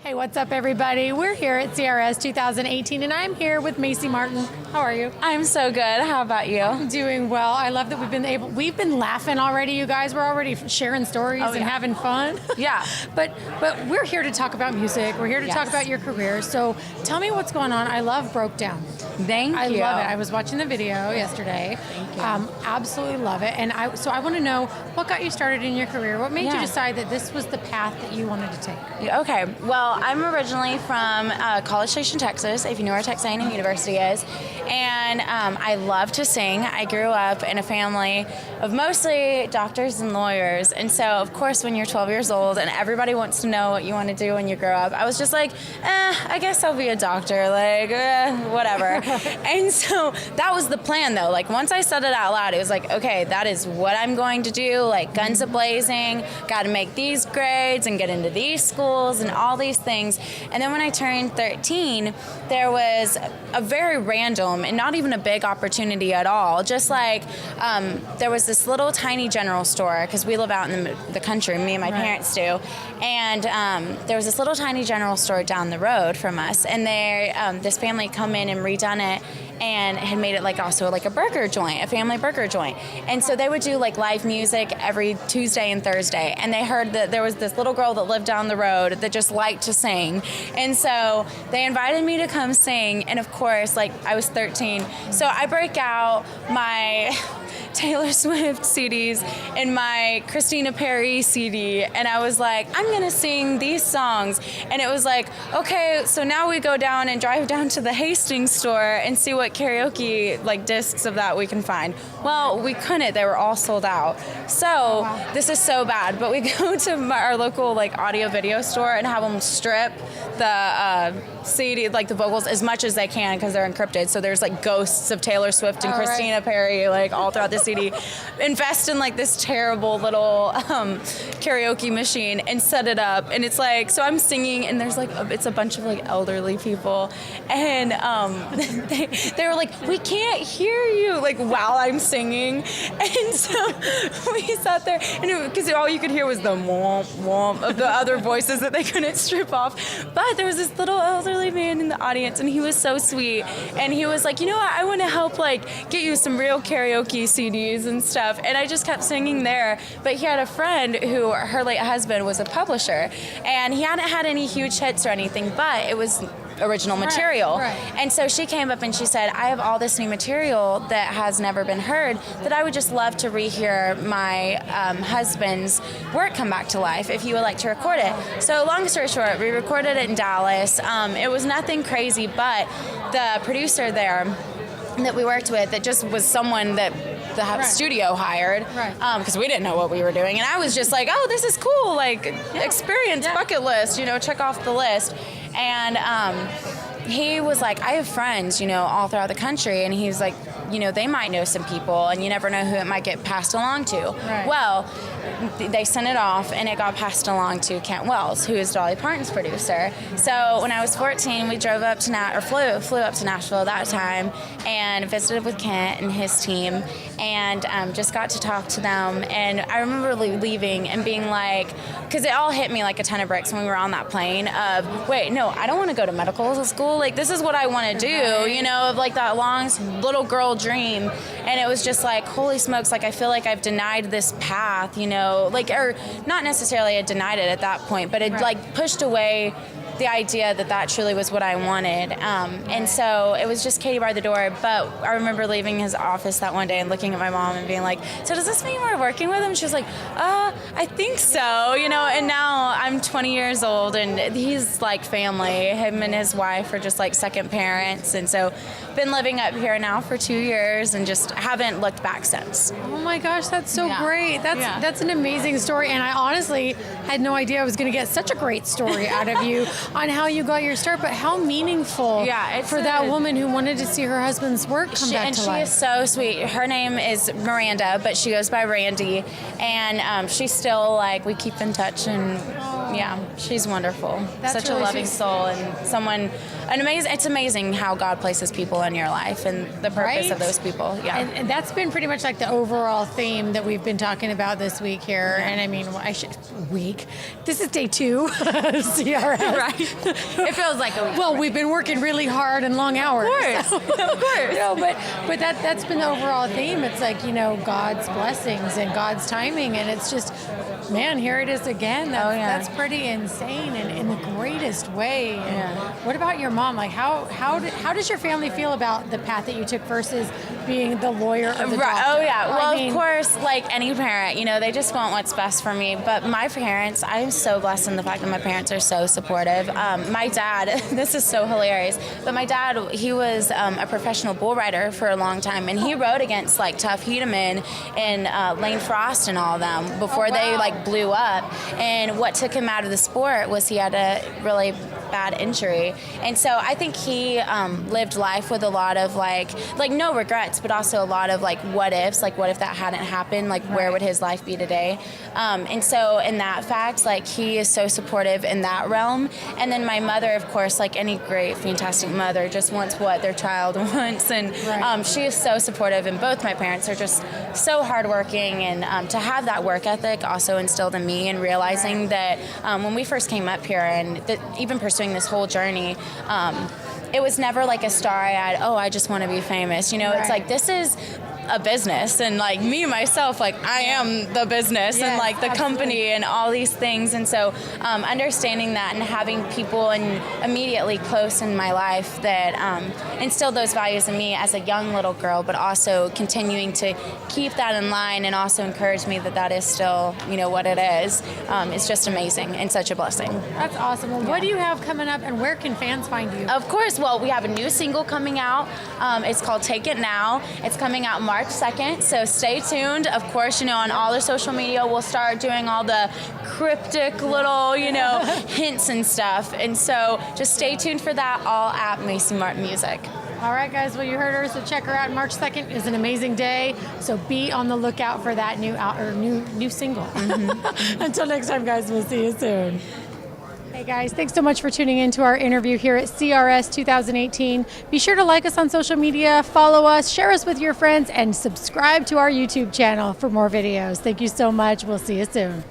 Hey, what's up, everybody? We're here at CRS 2018, and I'm here with Macy Martin. How are you? I'm so good. How about you? Doing well. I love that we've been laughing already, you guys. We're already sharing stories and having fun. Yeah. but we're here to talk about music. We're here to talk about your career. So tell me what's going on. I love Broke Down. Thank you. I love it. I was watching the video yesterday. Thank you. Absolutely love it. And I want to know what got you started in your career. What made you decide that this was the path that you wanted to take? Okay. Well, I'm originally from College Station, Texas, if you know where Texas A&M University is. And I love to sing. I grew up in a family of mostly doctors and lawyers. And so, of course, when you're 12 years old and everybody wants to know what you want to do when you grow up, I was just like, I guess I'll be a doctor, whatever. And so that was the plan, though. Like, once I said it out loud, it was like, okay, that is what I'm going to do, like guns a-blazing, got to make these grades and get into these schools and all these things. And then when I turned 13, there was a very random and not even a big opportunity at all. Just like there was this little tiny general store, because we live out in the country, me and my parents do. And there was this little tiny general store down the road from us. And this family had come in and redone it and had made it also a burger joint, a family burger joint. And so they would do live music every Tuesday and Thursday. And they heard that there was this little girl that lived down the road that just liked to sing. And so they invited me to come sing. And of course, I was 13. So I break out my Taylor Swift CDs and my Christina Perri CD, and I was like, I'm gonna sing these songs. And it was like, okay, so now we go down and drive down to the Hastings store and see what karaoke discs of that we can find. Well, we couldn't. They were all sold out. So this is so bad, but we go to our local audio video store and have them strip the CD, the vocals as much as they can, because they're encrypted. So there's ghosts of Taylor Swift and Christina Perri all throughout the CD. Invest in this terrible little karaoke machine and set it up, and it's so I'm singing, and there's it's a bunch of elderly people, and they were like, we can't hear you while I'm singing. And so we sat there, and because all you could hear was the womp womp of the other voices that they couldn't strip off. But there was this little elderly man in the audience, and he was so sweet, and he was like, you know what, I want to help get you some real karaoke CDs and stuff. And I just kept singing there. But he had a friend who, her late husband was a publisher, and he hadn't had any huge hits or anything, but it was original material. Right. And so she came up and she said, I have all this new material that has never been heard that I would just love to rehear my husband's work come back to life if you would like to record it. So long story short, we recorded it in Dallas. It was nothing crazy, but the producer there that we worked with, that just was someone that the studio hired, because we didn't know what we were doing. And I was just like, oh, this is cool, experience, bucket list, check off the list. And he was like, I have friends, all throughout the country. And he was like, they might know some people, and you never know who it might get passed along to. Right. Well, they sent it off, and it got passed along to Kent Wells, who is Dolly Parton's producer. So when I was 14, we drove up to flew up to Nashville that time, and visited with Kent and his team, and just got to talk to them. And I remember leaving and being like, because it all hit me like a ton of bricks when we were on that plane of, wait, no, I don't want to go to medical school. This is what I want to do, of that long little girl dream. And it was just holy smokes, I feel like I've denied this path, or not necessarily I denied it at that point, but it pushed away the idea that truly was what I wanted. And so it was just Katie bar the door. But I remember leaving his office that one day and looking at my mom and being like, so does this mean we're working with him? She was like, I think so, and now I'm 20 years old, and he's family. Him and his wife are just second parents. And so been living up here now for 2 years and just haven't looked back since. Oh my gosh, that's so great. That's an amazing story. And I honestly had no idea I was going to get such a great story out of you on how you got your start, but how meaningful for that woman who wanted to see her husband's work come back to life. And she is so sweet. Her name is Miranda, but she goes by Randy. And she's still we keep in touch, and Yeah, she's wonderful. That's Such really a loving sweet. soul and someone, it's amazing how God places people in your life and the purpose of those people. Yeah. And that's been pretty much like the overall theme that we've been talking about this week here. And I mean, this is day 2 of CRS. Right. It feels like a week. Well, we've been working really hard and long hours. Of course. But that's been the overall theme. It's like, God's blessings and God's timing. And it's just, man, here it is again. That's pretty insane and in the greatest way. And what about your mom? Like, how does your family feel about the path that you took versus being the lawyer or the doctor? Oh, yeah. Well, of course, like any parent, they just want what's best for me. But my parents, I'm so blessed in the fact that my parents are so supportive. My dad, this is so hilarious, but my dad, he was a professional bull rider for a long time, and he rode against like Tuff Hedeman and Lane Frost and all of them before they like blew up. And what took him out of the sport was he had a really bad injury. And so I think he lived life with a lot of like no regrets, but also a lot of like what ifs, like what if that hadn't happened, like where would his life be today? And so in that fact, like he is so supportive in that realm. And then my mother, of course, like any great, fantastic mother, just wants what their child wants. And she is so supportive, and both my parents are just so hardworking. And to have that work ethic also instilled in me, and realizing that when we first came up here and even pursuing this whole journey, it was never like a star I had, I just want to be famous. It's like, this is a business, and like me myself, like I am the business, and like the company and all these things. And so understanding that and having people immediately close in my life that instilled those values in me as a young little girl, but also continuing to keep that in line and also encourage me that is still what it is. It's just amazing and such a blessing. That's awesome. Well, what do you have coming up, and where can fans find you? Of course, well, we have a new single coming out. It's called Take It Now. It's coming out March 2nd, so stay tuned. Of course, on all the social media, we'll start doing all the cryptic little, hints and stuff. And so just stay tuned for that, all at Macy Martin Music. All right, guys. Well, you heard her, so check her out. March 2nd is an amazing day, so be on the lookout for that new single. Mm-hmm. Until next time, guys, we'll see you soon. Hey guys, thanks so much for tuning in to our interview here at CRS 2018. Be sure to like us on social media, follow us, share us with your friends, and subscribe to our YouTube channel for more videos. Thank you so much. We'll see you soon.